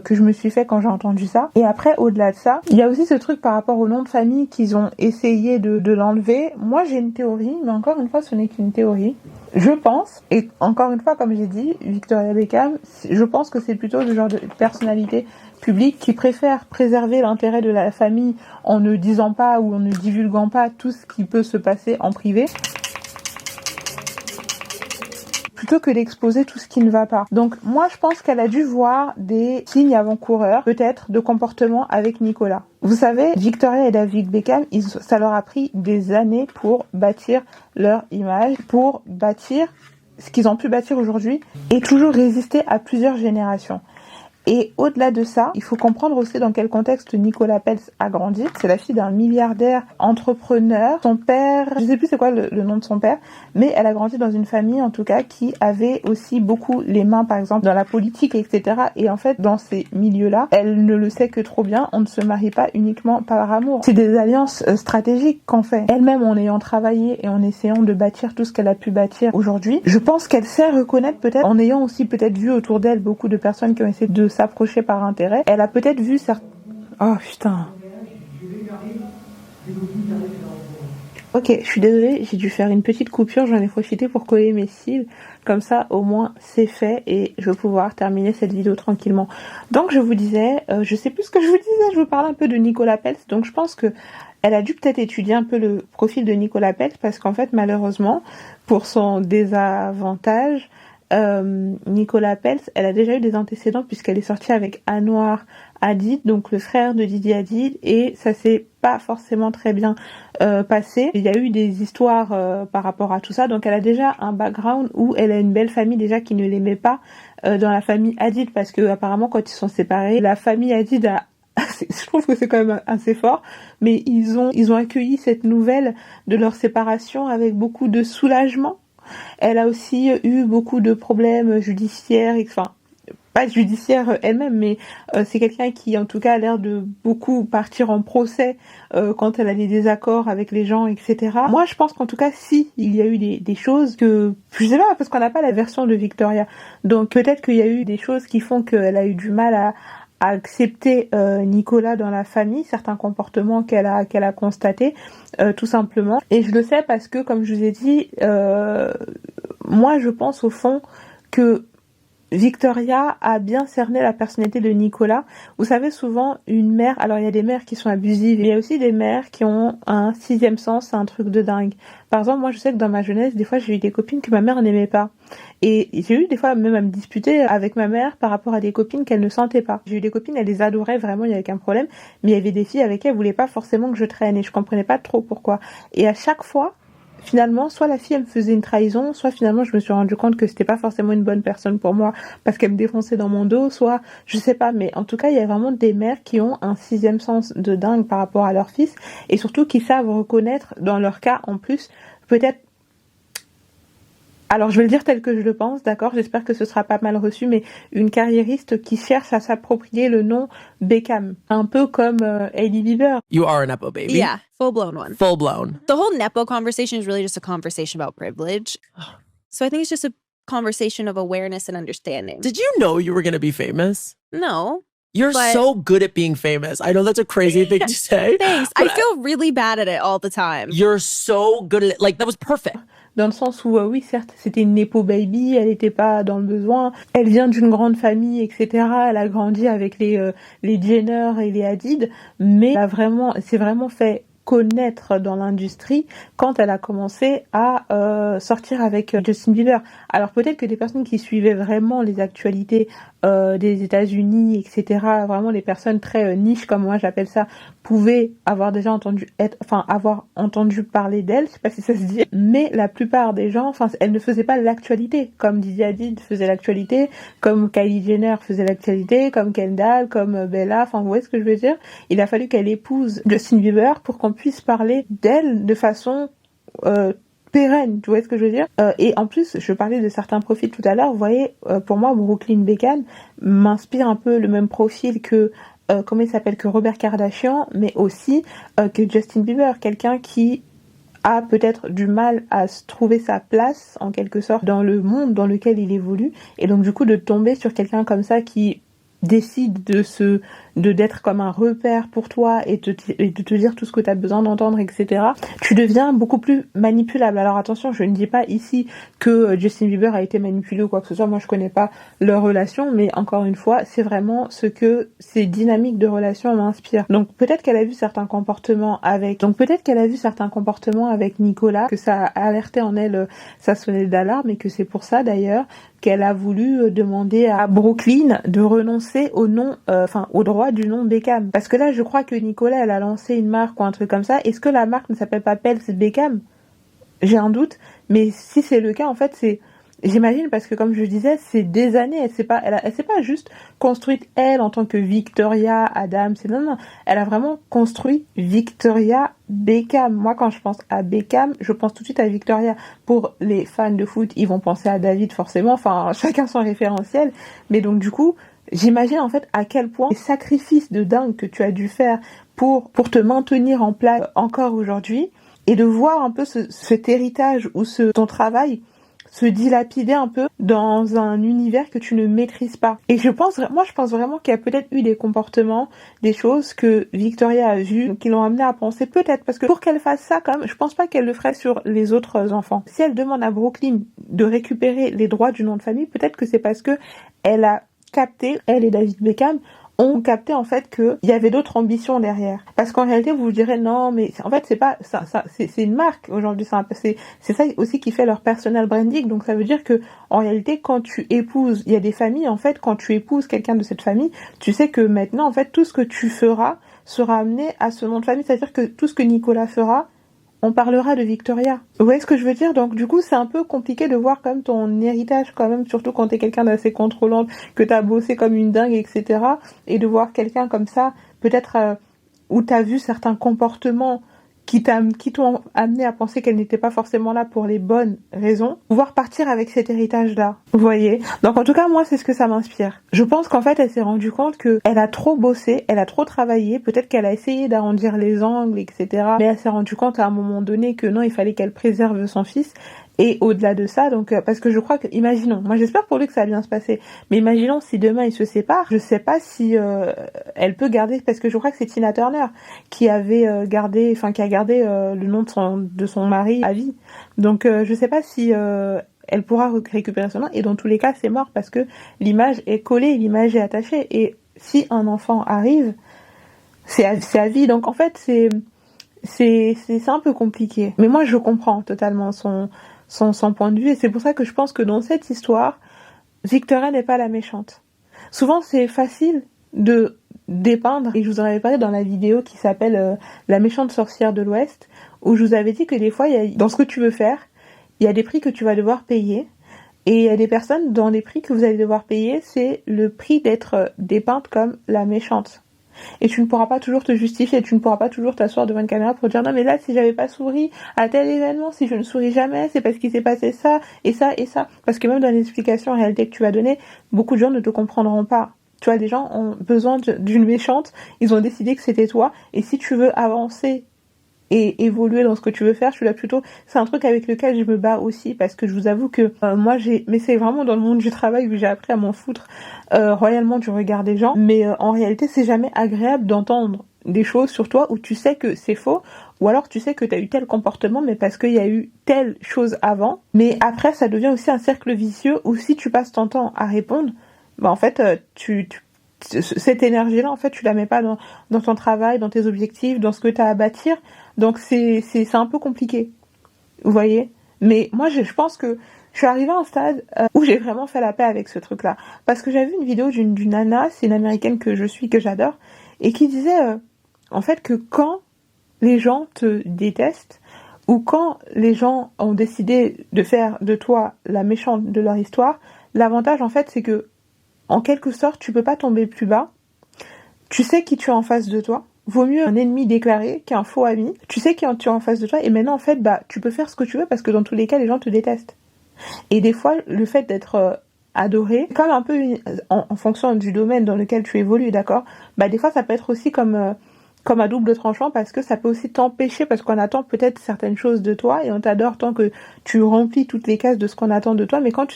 que je me suis fait quand j'ai entendu ça. Et après, au-delà de ça, il y a aussi ce truc par rapport au nom de famille qu'ils ont essayé de l'enlever. Moi j'ai une théorie, mais encore une fois ce n'est qu'une théorie. Je pense, et encore une fois comme j'ai dit, Victoria Beckham, je pense que c'est plutôt le genre de personnalité public qui préfère préserver l'intérêt de la famille en ne disant pas ou en ne divulguant pas tout ce qui peut se passer en privé, plutôt que d'exposer tout ce qui ne va pas. Donc moi je pense qu'elle a dû voir des signes avant-coureurs, peut-être, de comportement avec Nicolas. Vous savez, Victoria et David Beckham, ça leur a pris des années pour bâtir leur image, pour bâtir ce qu'ils ont pu bâtir aujourd'hui et toujours résister à plusieurs générations. Et au-delà de ça, il faut comprendre aussi dans quel contexte Nicolas Peltz a grandi. C'est la fille d'un milliardaire entrepreneur. Son père, je sais plus c'est quoi le nom de son père, mais elle a grandi dans une famille en tout cas qui avait aussi beaucoup les mains par exemple dans la politique, etc. Et en fait dans ces milieux-là, elle ne le sait que trop bien, on ne se marie pas uniquement par amour. C'est des alliances stratégiques qu'on fait. Elle-même en ayant travaillé et en essayant de bâtir tout ce qu'elle a pu bâtir aujourd'hui, je pense qu'elle sait reconnaître peut-être, en ayant aussi peut-être vu autour d'elle beaucoup de personnes qui ont essayé de s'approcher par intérêt, elle a peut-être vu certains... Oh putain. Ok, je suis désolée, j'ai dû faire une petite coupure, j'en ai profité pour coller mes cils, comme ça au moins c'est fait et je vais pouvoir terminer cette vidéo tranquillement. Donc je vous disais, je sais plus ce que je vous disais, je vous parle un peu de Nicolas Peltz, donc je pense que elle a dû peut-être étudier un peu le profil de Nicolas Peltz parce qu'en fait malheureusement, pour son désavantage, Nicolas Peltz, elle a déjà eu des antécédents puisqu'elle est sortie avec Anouar Hadid, donc le frère de Didier Hadid, et ça s'est pas forcément très bien passé. Il y a eu des histoires par rapport à tout ça, donc elle a déjà un background où elle a une belle famille déjà qui ne l'aimait pas dans la famille Hadid parce que apparemment quand ils sont séparés, la famille Hadid a je trouve que c'est quand même assez fort, mais ils ont accueilli cette nouvelle de leur séparation avec beaucoup de soulagement. Elle a aussi eu beaucoup de problèmes judiciaires, enfin pas judiciaire elle-même, mais c'est quelqu'un qui en tout cas a l'air de beaucoup partir en procès quand elle a des désaccords avec les gens, etc. Moi je pense qu'en tout cas si il y a eu des choses que, je sais pas, parce qu'on n'a pas la version de Victoria, donc peut-être qu'il y a eu des choses qui font qu'elle a eu du mal à accepter Nicolas dans la famille, certains comportements qu'elle a constatés, tout simplement. Et je le sais parce que, comme je vous ai dit, moi je pense au fond que Victoria a bien cerné la personnalité de Nicolas. Vous savez, souvent, une mère... Alors, il y a des mères qui sont abusives, mais il y a aussi des mères qui ont un sixième sens, c'est un truc de dingue. Par exemple, moi, je sais que dans ma jeunesse, des fois, j'ai eu des copines que ma mère n'aimait pas. Et j'ai eu des fois même à me disputer avec ma mère par rapport à des copines qu'elle ne sentait pas. J'ai eu des copines, elle les adorait vraiment, il n'y avait aucun problème, mais il y avait des filles avec qui elle voulait pas forcément que je traîne, et je comprenais pas trop pourquoi. Et à chaque fois, finalement, soit la fille elle me faisait une trahison, soit finalement je me suis rendu compte que c'était pas forcément une bonne personne pour moi parce qu'elle me défonçait dans mon dos, soit je sais pas, mais en tout cas il y a vraiment des mères qui ont un sixième sens de dingue par rapport à leur fils et surtout qui savent reconnaître dans leur cas en plus peut-être. Alors, je vais le dire tel que je le pense, d'accord? J'espère que ce sera pas mal reçu, mais une carriériste qui cherche à s'approprier le nom Beckham. Un peu comme Hailey Bieber. You are a Nepo baby. Yeah, full-blown one. Full-blown. The whole Nepo conversation is really just a conversation about privilege. So I think it's just a conversation of awareness and understanding. Did you know you were going to be famous? No. You're so good at being famous. I know that's a crazy thing to say. Thanks. I feel really bad at it all the time. You're so good at it. Like, that was perfect. Dans le sens où, oui, certes, c'était une Nepo baby, elle n'était pas dans le besoin, elle vient d'une grande famille, etc. Elle a grandi avec les Jenner et les Hadid, mais elle s'est vraiment fait connaître dans l'industrie quand elle a commencé à sortir avec Justin Bieber. Alors peut-être que des personnes qui suivaient vraiment les actualités des États-Unis, etc., vraiment les personnes très niches comme moi j'appelle ça, pouvaient avoir déjà avoir entendu parler d'elle, je sais pas si ça se dit, mais la plupart des gens, elle ne faisait pas l'actualité, comme Didier Hadid faisait l'actualité, comme Kylie Jenner faisait l'actualité, comme Kendall, comme Bella, vous voyez ce que je veux dire? Il a fallu qu'elle épouse Justin Bieber pour qu'on puisse parler d'elle de façon pérenne, tu vois ce que je veux dire? Et en plus, je parlais de certains profils tout à l'heure, vous voyez, pour moi, Brooklyn Beckham m'inspire un peu le même profil que comment il s'appelle, que Robert Kardashian, mais aussi que Justin Bieber, quelqu'un qui a peut-être du mal à se trouver sa place, en quelque sorte, dans le monde dans lequel il évolue, et donc du coup de tomber sur quelqu'un comme ça qui décide d'être comme un repère pour toi et de te dire tout ce que tu as besoin d'entendre, etc. Tu deviens beaucoup plus manipulable. Alors attention, je ne dis pas ici que Justin Bieber a été manipulé ou quoi que ce soit, moi je connais pas leur relation, mais encore une fois, c'est vraiment ce que ces dynamiques de relation m'inspirent. Donc peut-être qu'elle a vu certains comportements avec Nicolas, que ça a alerté en elle sa sonnette d'alarme, et que c'est pour ça d'ailleurs qu'elle a voulu demander à Brooklyn de renoncer au nom, au droit du nom Beckham. Parce que là, je crois que Nicolas, elle a lancé une marque ou un truc comme ça. Est-ce que la marque ne s'appelle pas Peltz Beckham? J'ai un doute. Mais si c'est le cas, en fait, J'imagine parce que comme je disais, c'est des années, elle s'est pas juste construite elle en tant que Victoria Adams, non, elle a vraiment construit Victoria Beckham. Moi quand je pense à Beckham, je pense tout de suite à Victoria. Pour les fans de foot, ils vont penser à David forcément, enfin chacun son référentiel, mais donc du coup, j'imagine en fait à quel point les sacrifices de dingue que tu as dû faire pour te maintenir en place encore aujourd'hui et de voir un peu cet héritage ou ton travail se dilapider un peu dans un univers que tu ne maîtrises pas. Et je pense vraiment qu'il y a peut-être eu des comportements, des choses que Victoria a vues, qui l'ont amené à penser peut-être, parce que pour qu'elle fasse ça quand même, je pense pas qu'elle le ferait sur les autres enfants. Si elle demande à Brooklyn de récupérer les droits du nom de famille, peut-être que c'est parce que elle a capté, elle et David Beckham, ont capté en fait que il y avait d'autres ambitions derrière. Parce qu'en réalité, vous vous direz non, mais en fait c'est pas ça, c'est une marque aujourd'hui. C'est ça aussi qui fait leur personal branding. Donc ça veut dire que en réalité, quand tu épouses, il y a des familles en fait, quand tu épouses quelqu'un de cette famille, tu sais que maintenant en fait tout ce que tu feras sera amené à ce nom de famille. C'est-à-dire que tout ce que Nicolas fera, on parlera de Victoria. Vous voyez ce que je veux dire? Donc du coup, c'est un peu compliqué de voir comme ton héritage quand même, surtout quand t'es quelqu'un d'assez contrôlant, que t'as bossé comme une dingue, etc. Et de voir quelqu'un comme ça, peut-être où t'as vu certains comportements qui t'ont amené à penser qu'elle n'était pas forcément là pour les bonnes raisons, pouvoir partir avec cet héritage-là. Vous voyez? Donc en tout cas, moi, c'est ce que ça m'inspire. Je pense qu'en fait, elle s'est rendue compte que elle a trop bossé, elle a trop travaillé, peut-être qu'elle a essayé d'arrondir les angles, etc. Mais elle s'est rendue compte à un moment donné que non, il fallait qu'elle préserve son fils. Et au-delà de ça, donc parce que je crois que, imaginons, moi j'espère pour lui que ça va bien se passer, mais imaginons si demain ils se séparent, je sais pas si elle peut garder, parce que je crois que c'est Tina Turner qui avait qui a gardé le nom de son mari à vie. Donc je sais pas si elle pourra récupérer son nom, et dans tous les cas c'est mort parce que l'image est collée, l'image est attachée, et si un enfant arrive, c'est à vie. Donc en fait c'est un peu compliqué. Mais moi je comprends totalement son point de vue, et c'est pour ça que je pense que dans cette histoire, Victoria n'est pas la méchante. Souvent c'est facile de dépeindre, et je vous en avais parlé dans la vidéo qui s'appelle La méchante sorcière de l'Ouest, où je vous avais dit que des fois, dans ce que tu veux faire, il y a des prix que tu vas devoir payer, et il y a des personnes, dans les prix que vous allez devoir payer, c'est le prix d'être dépeinte comme la méchante. Et tu ne pourras pas toujours te justifier, tu ne pourras pas toujours t'asseoir devant une caméra pour dire non mais là si j'avais pas souri à tel événement, si je ne souris jamais, c'est parce qu'il s'est passé ça et ça et ça. Parce que même dans les explications en réalité que tu vas donner, beaucoup de gens ne te comprendront pas. Tu vois, les gens ont besoin d'une méchante, ils ont décidé que c'était toi, et si tu veux avancer et évoluer dans ce que tu veux faire, je suis là plutôt, c'est un truc avec lequel je me bats aussi, parce que je vous avoue que mais c'est vraiment dans le monde du travail où j'ai appris à m'en foutre royalement du regard des gens, mais en réalité c'est jamais agréable d'entendre des choses sur toi où tu sais que c'est faux, ou alors tu sais que t'as eu tel comportement mais parce qu'il y a eu telle chose avant, mais après ça devient aussi un cercle vicieux où si tu passes ton temps à répondre, bah en fait cette énergie-là, en fait, tu la mets pas dans ton travail, dans tes objectifs, dans ce que tu as à bâtir. Donc c'est un peu compliqué. Vous voyez? Mais moi, je pense que je suis arrivée à un stade où j'ai vraiment fait la paix avec ce truc-là. Parce que j'avais vu une vidéo d'une nana, c'est une américaine que je suis, que j'adore, et qui disait, en fait, que quand les gens te détestent, ou quand les gens ont décidé de faire de toi la méchante de leur histoire, l'avantage, en fait, c'est que en quelque sorte, tu peux pas tomber plus bas. Tu sais qui tu as en face de toi. Vaut mieux un ennemi déclaré qu'un faux ami. Tu sais qui tu as en face de toi, et maintenant, en fait, tu peux faire ce que tu veux parce que dans tous les cas, les gens te détestent. Et des fois, le fait d'être adoré, comme un peu en fonction du domaine dans lequel tu évolues, d'accord? Des fois, ça peut être aussi comme à double tranchant, parce que ça peut aussi t'empêcher, parce qu'on attend peut-être certaines choses de toi et on t'adore tant que tu remplis toutes les cases de ce qu'on attend de toi, mais quand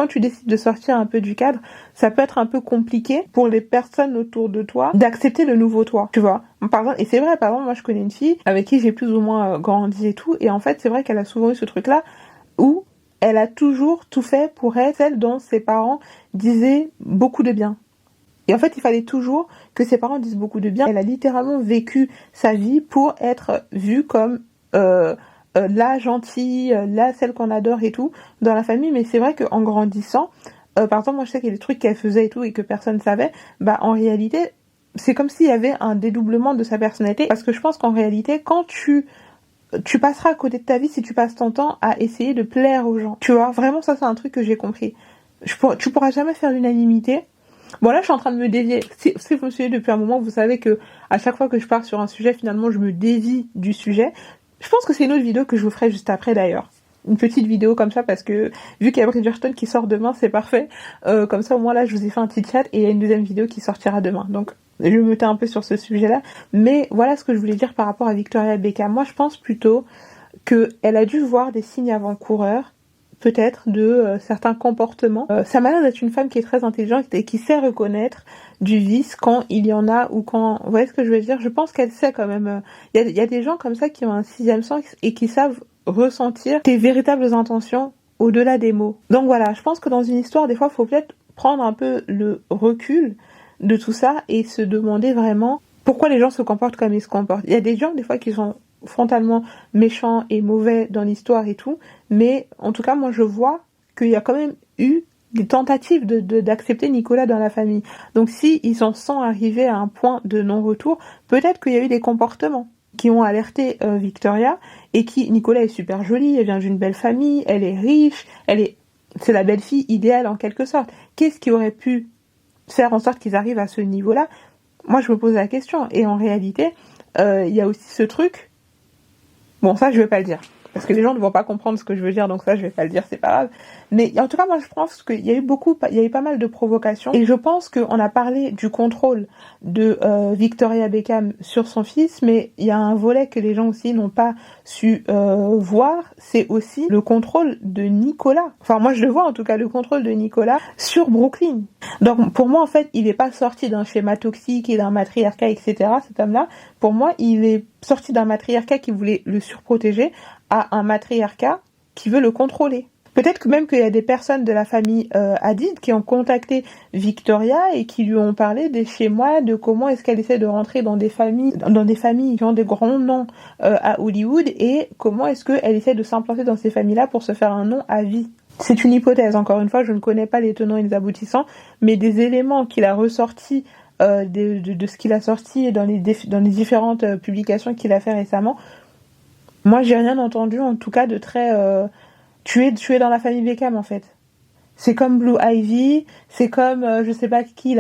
tu décides de sortir un peu du cadre, ça peut être un peu compliqué pour les personnes autour de toi d'accepter le nouveau toi, tu vois. Par exemple, et c'est vrai, par exemple, moi je connais une fille avec qui j'ai plus ou moins grandi et tout, et en fait c'est vrai qu'elle a souvent eu ce truc-là où elle a toujours tout fait pour être celle dont ses parents disaient beaucoup de bien. Et en fait, il fallait toujours que ses parents disent beaucoup de bien. Elle a littéralement vécu sa vie pour être vue comme la gentille, la celle qu'on adore et tout dans la famille. Mais c'est vrai qu'en grandissant, par exemple, moi je sais qu'il y a des trucs qu'elle faisait et tout et que personne ne savait, en réalité, c'est comme s'il y avait un dédoublement de sa personnalité. Parce que je pense qu'en réalité, quand tu tu passeras à côté de ta vie si tu passes ton temps à essayer de plaire aux gens. Tu vois, vraiment ça c'est un truc que j'ai compris. Tu pourras jamais faire l'unanimité. Bon là je suis en train de me dévier. Si vous me suivez depuis un moment, vous savez que à chaque fois que je pars sur un sujet, finalement je me dévie du sujet. Je pense que c'est une autre vidéo que je vous ferai juste après d'ailleurs. Une petite vidéo comme ça parce que vu qu'il y a Bridgerton qui sort demain, c'est parfait. Comme ça au moins là je vous ai fait un petit chat et il y a une deuxième vidéo qui sortira demain. Donc je me tais un peu sur ce sujet-là. Mais voilà ce que je voulais dire par rapport à Victoria Beckham. Moi je pense plutôt qu'elle a dû voir des signes avant-coureurs peut-être de certains comportements. Ça m'a l'air d'être une femme qui est très intelligente et qui sait reconnaître du vice quand il y en a ou quand... Vous voyez ce que je veux dire? Je pense qu'elle sait quand même... Il y a des gens comme ça qui ont un sixième sens et qui savent ressentir tes véritables intentions au-delà des mots. Donc voilà, je pense que dans une histoire, des fois, il faut peut-être prendre un peu le recul de tout ça et se demander vraiment pourquoi les gens se comportent comme ils se comportent. Il y a des gens, des fois, qui sont frontalement méchants et mauvais dans l'histoire et tout, mais en tout cas moi je vois qu'il y a quand même eu des tentatives d'accepter Nicolas dans la famille. Donc si ils en sont arrivés à un point de non-retour, peut-être qu'il y a eu des comportements qui ont alerté Victoria et Nicolas est super jolie, elle vient d'une belle famille, elle est riche, c'est la belle-fille idéale en quelque sorte. Qu'est-ce qui aurait pu faire en sorte qu'ils arrivent à ce niveau-là? Moi je me pose la question et en réalité il y a aussi ce truc. Bon, ça, je vais pas le dire. Parce que les gens ne vont pas comprendre ce que je veux dire, donc ça, je vais pas le dire, c'est pas grave. Mais en tout cas, moi, je pense qu'il y a eu pas mal de provocations. Et je pense qu'on a parlé du contrôle de Victoria Beckham sur son fils, mais il y a un volet que les gens aussi n'ont pas su voir, c'est aussi le contrôle de Nicolas. Enfin, moi, je le vois, en tout cas, le contrôle de Nicolas sur Brooklyn. Donc, pour moi, en fait, il n'est pas sorti d'un schéma toxique et d'un matriarcat, etc., cet homme-là. Pour moi, il est sorti d'un matriarcat qui voulait le surprotéger à un matriarcat qui veut le contrôler. Peut-être que même qu'il y a des personnes de la famille Hadid qui ont contacté Victoria et qui lui ont parlé des schémas, de comment est-ce qu'elle essaie de rentrer dans des familles qui ont des grands noms à Hollywood et comment est-ce qu'elle essaie de s'implanter dans ces familles-là pour se faire un nom à vie. C'est une hypothèse, encore une fois, je ne connais pas les tenants et les aboutissants, mais des éléments qu'il a ressortis de ce qu'il a sorti dans les différentes publications qu'il a fait récemment, moi j'ai rien entendu en tout cas de très tu es dans la famille Beckham en fait. C'est comme Blue Ivy, c'est comme je sais pas qui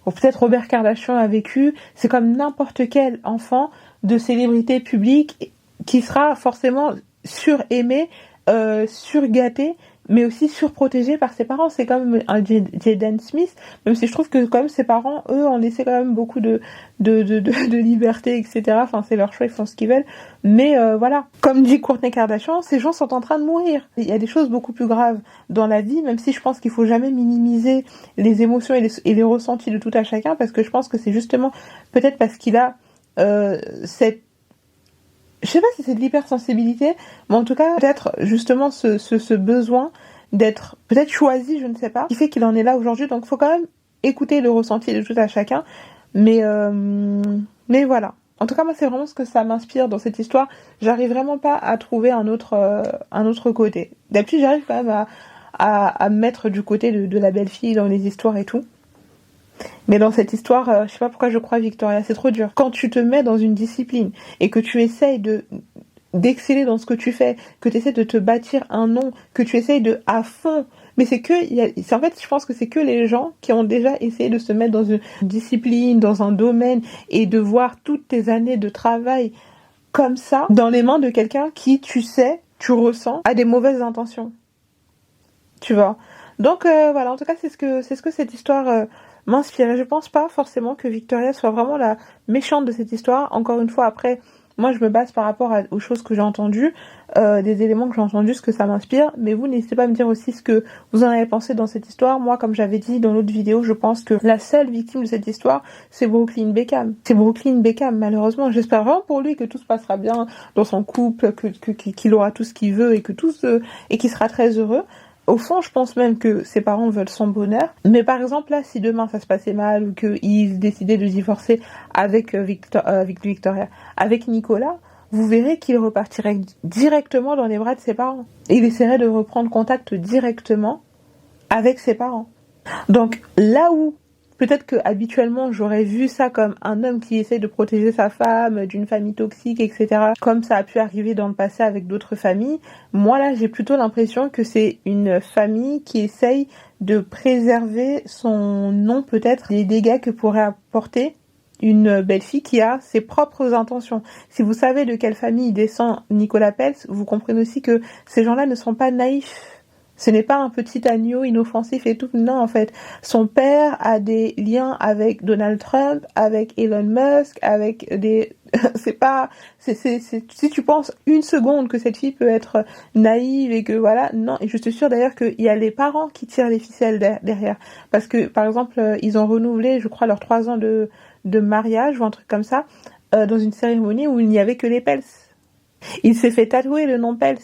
ou peut-être Robert Kardashian a vécu, c'est comme n'importe quel enfant de célébrité publique qui sera forcément suraimé, surgâté, mais aussi surprotégé par ses parents. C'est comme un Jaden Smith, même si je trouve que quand même ses parents, eux, ont laissé quand même beaucoup de liberté, etc. Enfin, c'est leur choix, ils font ce qu'ils veulent. Mais voilà, comme dit Kourtney Kardashian, ces gens sont en train de mourir. Il y a des choses beaucoup plus graves dans la vie, même si je pense qu'il faut jamais minimiser les émotions et les ressentis de tout à chacun, parce que je pense que c'est justement peut-être parce qu'il a cette... Je sais pas si c'est de l'hypersensibilité, mais en tout cas, peut-être justement ce besoin d'être peut-être choisi, je ne sais pas, qui fait qu'il en est là aujourd'hui. Donc, il faut quand même écouter le ressenti de tout à chacun. Mais voilà. En tout cas, moi, c'est vraiment ce que ça m'inspire dans cette histoire. J'arrive vraiment pas à trouver un autre côté. D'habitude, j'arrive quand même à me mettre du côté de la belle-fille dans les histoires et tout. Mais dans cette histoire, je sais pas pourquoi je crois Victoria, c'est trop dur. Quand tu te mets dans une discipline et que tu essayes d'exceller dans ce que tu fais, que tu essaies de te bâtir un nom, que tu essayes à fond, mais en fait, je pense que c'est que les gens qui ont déjà essayé de se mettre dans une discipline, dans un domaine et de voir toutes tes années de travail comme ça dans les mains de quelqu'un qui, tu ressens, a des mauvaises intentions. Tu vois. Donc voilà, en tout cas, c'est ce que cette histoire m'inspire. Je pense pas forcément que Victoria soit vraiment la méchante de cette histoire. Encore une fois, après, moi je me base par rapport aux choses que j'ai entendues, des éléments que j'ai entendus, ce que ça m'inspire. Mais vous, n'hésitez pas à me dire aussi ce que vous en avez pensé dans cette histoire. Moi, comme j'avais dit dans l'autre vidéo, je pense que la seule victime de cette histoire, c'est Brooklyn Beckham. C'est Brooklyn Beckham, malheureusement. J'espère vraiment pour lui que tout se passera bien dans son couple, qu'il aura tout ce qu'il veut et qu'il sera très heureux. Au fond, je pense même que ses parents veulent son bonheur. Mais par exemple, là, si demain ça se passait mal ou qu'ils décidaient de divorcer avec Victoria, avec Nicolas, vous verrez qu'il repartirait directement dans les bras de ses parents. Et il essaierait de reprendre contact directement avec ses parents. Donc, là où peut-être que habituellement j'aurais vu ça comme un homme qui essaie de protéger sa femme d'une famille toxique, etc. Comme ça a pu arriver dans le passé avec d'autres familles. Moi là, j'ai plutôt l'impression que c'est une famille qui essaye de préserver son nom, peut-être des dégâts que pourrait apporter une belle-fille qui a ses propres intentions. Si vous savez de quelle famille descend Nicolas Pels, vous comprenez aussi que ces gens-là ne sont pas naïfs. Ce n'est pas un petit agneau inoffensif et tout. Non, en fait, son père a des liens avec Donald Trump, avec Elon Musk, avec des... Si tu penses une seconde que cette fille peut être naïve et que voilà, non. Et je suis sûre d'ailleurs qu'il y a les parents qui tirent les ficelles derrière. Parce que, par exemple, ils ont renouvelé, je crois, leurs 3 ans de mariage ou un truc comme ça, dans une cérémonie où il n'y avait que les Pels. Il s'est fait tatouer le nom Pels.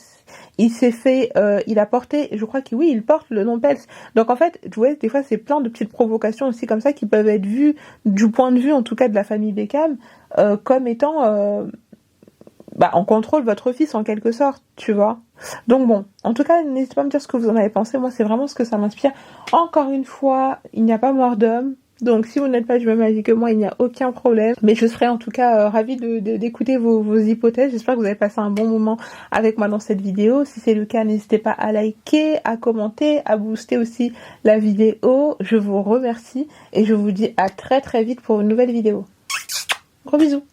Il s'est fait, il a porté, je crois que oui, il porte le nom Pels. Donc en fait, tu vois, des fois c'est plein de petites provocations aussi comme ça qui peuvent être vues du point de vue en tout cas de la famille Beckham comme étant on contrôle votre fils en quelque sorte, tu vois. Donc bon, en tout cas, n'hésitez pas à me dire ce que vous en avez pensé. Moi, c'est vraiment ce que ça m'inspire. Encore une fois, il n'y a pas mort d'homme. Donc si vous n'êtes pas du même avis que moi, il n'y a aucun problème. Mais je serais en tout cas ravie d'écouter vos hypothèses. J'espère que vous avez passé un bon moment avec moi dans cette vidéo. Si c'est le cas, n'hésitez pas à liker, à commenter, à booster aussi la vidéo. Je vous remercie et je vous dis à très très vite pour une nouvelle vidéo. Gros bisous.